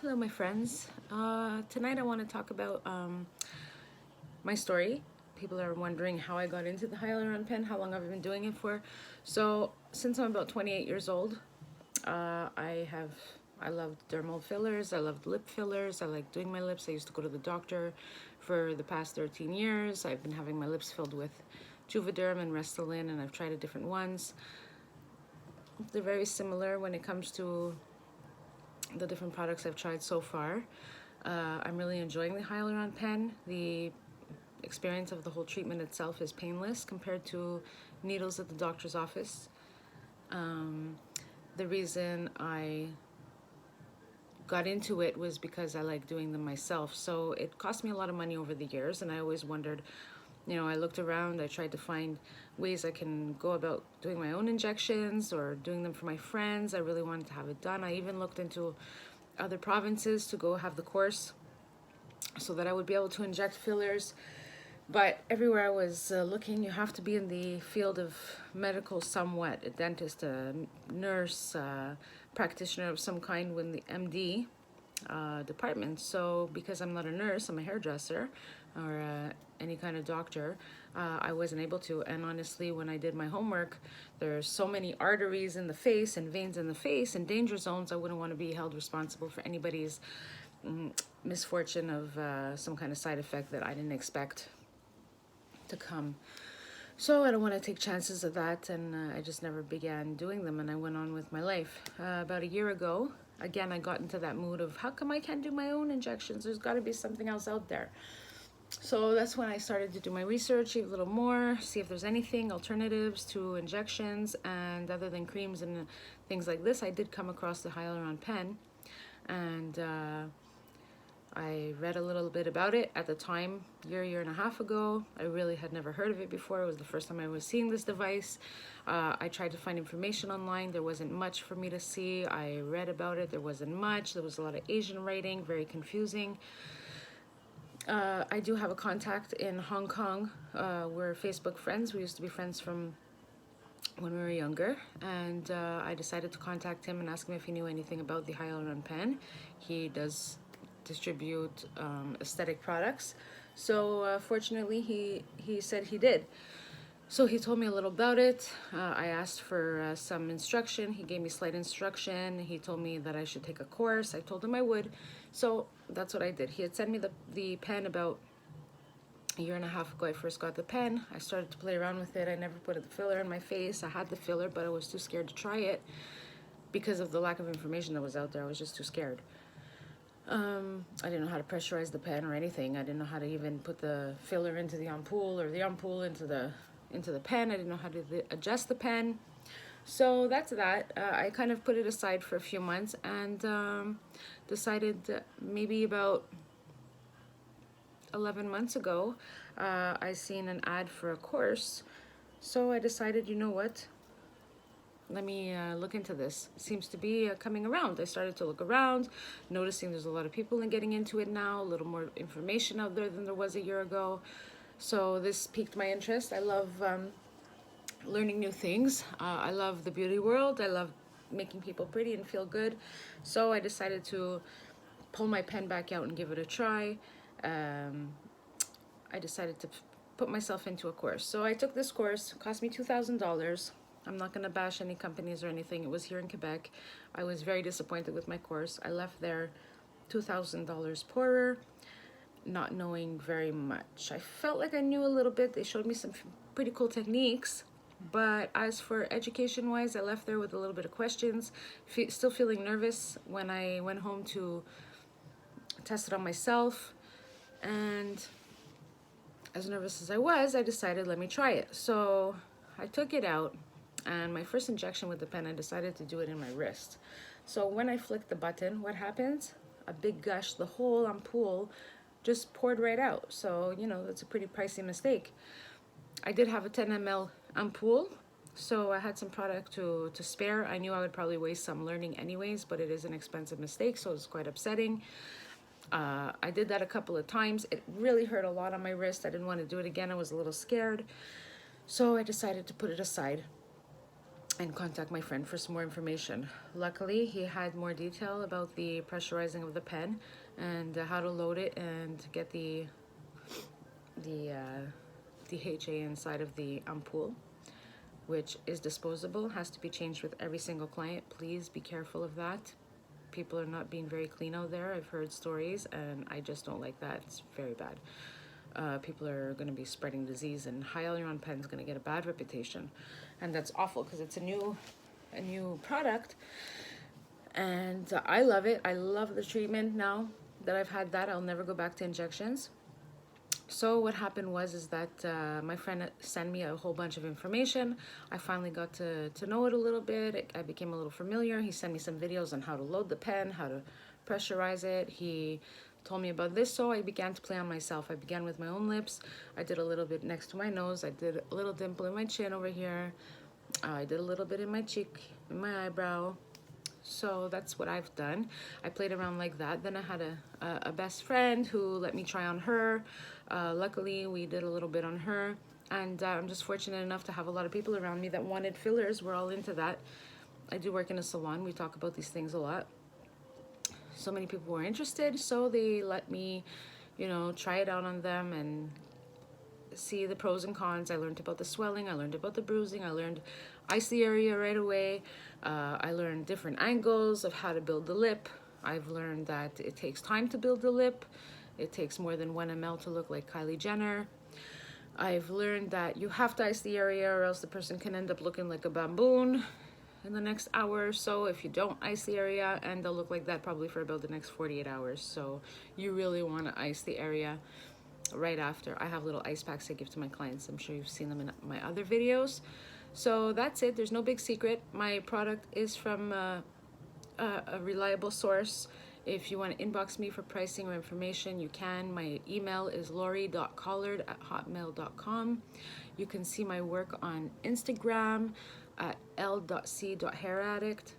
Hello, my friends. Tonight I want to talk about my story. People are wondering how I got into the Hyaluron Pen, how long I've been doing it for. So, since I'm about 28 years old, I love dermal fillers, I love lip fillers, I like doing my lips. I used to go to the doctor for the past 13 years. I've been having my lips filled with Juvederm and Restylane, and I've tried different ones. They're very similar when it comes to the different products I've tried so far. I'm really enjoying the Hyaluron Pen. The experience of the whole treatment itself is painless compared to needles at the doctor's office. The reason I got into it was because I like doing them myself. So it cost me a lot of money over the years, and I always wondered, I looked around, I tried to find ways I can go about doing my own injections or doing them for my friends. I really wanted to have it done. I even looked into other provinces to go have the course so that I would be able to inject fillers. But everywhere I was looking, you have to be in the field of medical somewhat, a dentist, a nurse, practitioner of some kind with the MD department. So because I'm not a nurse, I'm a hairdresser or any kind of doctor, I wasn't able to. And honestly, when I did my homework, there's so many arteries in the face and veins in the face and danger zones. I wouldn't want to be held responsible for anybody's misfortune of some kind of side effect that I didn't expect to come. So I don't want to take chances of that, and I just never began doing them, and I went on with my life. About a year ago, again, I got into that mood of how come I can't do my own injections? There's got to be something else out there. So that's when I started to do my research a little more, see if there's anything, alternatives to injections, and other than creams and things like this, I did come across the Hyaluron Pen, and I read a little bit about it at the time, year and a half ago. I really had never heard of it before. It was the first time I was seeing this device. I tried to find information online. There wasn't much for me to see. I read about it. There wasn't much. There was a lot of Asian writing, very confusing. I do have a contact in Hong Kong. We're Facebook friends. We used to be friends from when we were younger, and I decided to contact him and ask him if he knew anything about the Hyaluron Pen. He does distribute aesthetic products. So fortunately, he said he did. So he told me a little about it. I asked for some instruction. He gave me slight instruction. He told me that I should take a course. I told him I would. So that's what I did. He had sent me the pen about a year and a half ago. I first got the pen. I started to play around with it. I never put the filler in my face. I had the filler, but I was too scared to try it because of the lack of information that was out there. I was just too scared. I didn't know how to pressurize the pen or anything. I didn't know how to even put the filler into the ampoule or the ampoule into the pen. I didn't know how to adjust the pen. So that's that. I kind of put it aside for a few months and decided maybe about 11 months ago, I seen an ad for a course. So I decided, you know what? Let me look into this. It seems to be coming around. I started to look around, noticing there's a lot of people getting into it now, a little more information out there than there was a year ago. So this piqued my interest. I love learning new things. I love the beauty world. I love making people pretty and feel good. So I decided to pull my pen back out and give it a try. I decided to put myself into a course. So I took this course. It cost me $2,000. I'm not going to bash any companies or anything. It was here in Quebec. I was very disappointed with my course. I left there $2,000 poorer, not knowing very much. I felt like I knew a little bit. They showed me some pretty cool techniques. But as for education-wise, I left there with a little bit of questions, still feeling nervous when I went home to test it on myself. And as nervous as I was, I decided, let me try it. So I took it out. And my first injection with the pen, I decided to do it in my wrist. So when I flicked the button, what happens? A big gush, the whole ampoule just poured right out. So, that's a pretty pricey mistake. I did have a 10 ml ampoule, so I had some product to spare. I knew I would probably waste some learning anyways, but it is an expensive mistake, so it's quite upsetting. I did that a couple of times. It really hurt a lot on my wrist. I didn't want to do it again. I was a little scared. So I decided to put it aside. and contact my friend for some more information. Luckily, he had more detail about the pressurizing of the pen and how to load it and get the DHA inside of the ampoule, which is disposable, has to be changed with every single client. Please be careful of that. People are not being very clean out there. I've heard stories, and I just don't like that. It's very bad. People are going to be spreading disease, and Hyaluron Pen is going to get a bad reputation, and that's awful because it's a new product, and I love it. I love the treatment now that I've had that. I'll never go back to injections. So what happened was that my friend sent me a whole bunch of information. I finally got to know it a little bit. I became a little familiar. He sent me some videos on how to load the pen, how to pressurize it. He told me about this, so I began to play on myself. I began with my own lips. I did a little bit next to my nose. I did a little dimple in my chin over here. I did a little bit in my cheek, in my eyebrow. So that's what I've done. I played around like that. Then I had a best friend who let me try on her. Luckily, we did a little bit on her. And I'm just fortunate enough to have a lot of people around me that wanted fillers. We're all into that. I do work in a salon. We talk about these things a lot. So many people were interested, so they let me, you know, try it out on them and see the pros and cons. I learned about the swelling. I learned about the bruising. I learned ice the area right away. I learned different angles of how to build the lip. I've learned that it takes time to build the lip. It takes more than 1 ml to look like Kylie Jenner. I've learned that you have to ice the area or else the person can end up looking like a baboon in the next hour or so if you don't ice the area, and they'll look like that probably for about the next 48 hours. So you really want to ice the area right after. I have little ice packs I give to my clients. I'm sure you've seen them in my other videos. So that's it. There's no big secret. My product is from a reliable source. If you want to inbox me for pricing or information, you can. My email is lori.collard@hotmail.com. You can see my work on Instagram at l.c.hairaddict.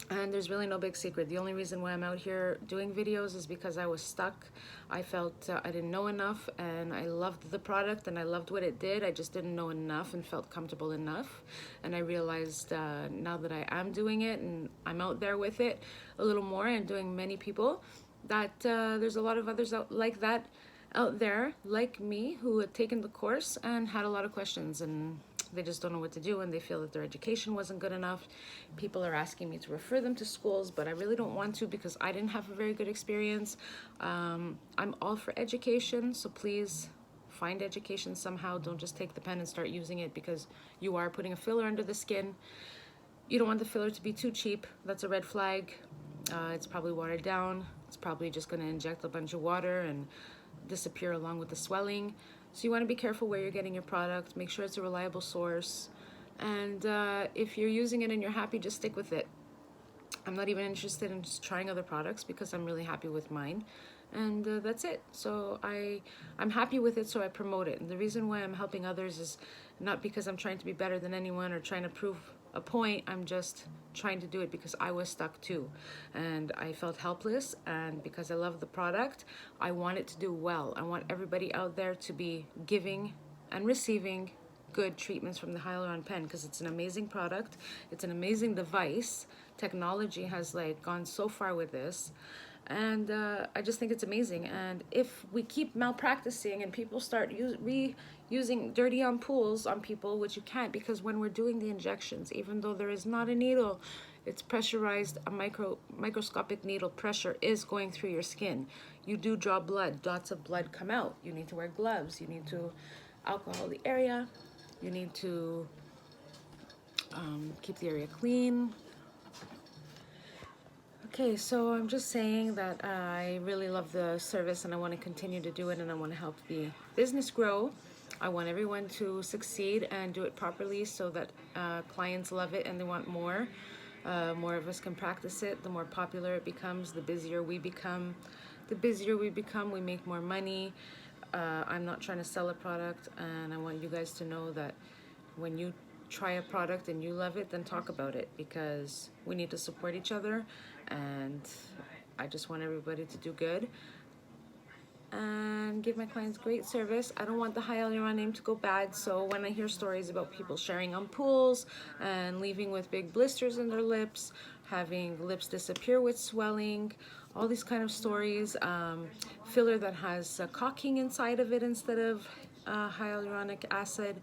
And there's really no big secret. The only reason why I'm out here doing videos is because I was stuck. I felt I didn't know enough, and I loved the product and I loved what it did. I just didn't know enough and felt comfortable enough. And I realized now that I am doing it and I'm out there with it a little more and doing many people, that there's a lot of others out like that out there, like me, who had taken the course and had a lot of questions, and they just don't know what to do, and they feel that their education wasn't good enough. People are asking me to refer them to schools, but I really don't want to because I didn't have a very good experience. I'm all for education, so please find education somehow. Don't just take the pen and start using it because you are putting a filler under the skin. You don't want the filler to be too cheap. That's a red flag. It's probably watered down. It's probably just going to inject a bunch of water and disappear along with the swelling. So you want to be careful where you're getting your product. Make sure it's a reliable source. And if you're using it and you're happy, just stick with it. I'm not even interested in just trying other products because I'm really happy with mine. And that's it. So I'm happy with it, so I promote it. And the reason why I'm helping others is not because I'm trying to be better than anyone or trying to prove a point. I'm just trying to do it because I was stuck too, and I felt helpless, and because I love the product, I want it to do well. I want everybody out there to be giving and receiving good treatments from the Hyaluron Pen because it's an amazing product. It's an amazing device. Technology has like gone so far with this, and I just think it's amazing. And if we keep malpracticing and people start using dirty ampoules on people, which you can't, because when we're doing the injections, even though there is not a needle, it's pressurized. A microscopic needle pressure is going through your skin. You do draw blood. Dots of blood come out. You need to wear gloves. You need to alcohol the area. You need to keep the area clean. Okay, so I'm just saying that I really love the service and I want to continue to do it, and I want to help the business grow. I want everyone to succeed and do it properly so that clients love it and they want more. More of us can practice it. The more popular it becomes, the busier we become. The busier we become, we make more money. I'm not trying to sell a product, and I want you guys to know that when you try a product and you love it, then talk about it, because we need to support each other, and I just want everybody to do good. and give my clients great service. I don't want the Hyaluron name to go bad, so when I hear stories about people sharing ampoules and leaving with big blisters in their lips, having lips disappear with swelling, all these kind of stories, filler that has caulking inside of it instead of hyaluronic acid.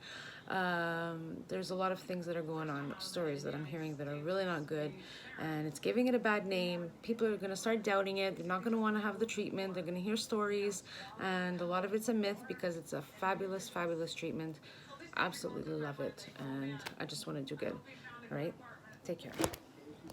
There's a lot of things that are going on, stories that I'm hearing that are really not good, and it's giving it a bad name. People are going to start doubting it. They're not going to want to have the treatment. They're going to hear stories, and a lot of it's a myth because it's a fabulous, fabulous treatment. Absolutely love it, and I just want to do good. All right, take care.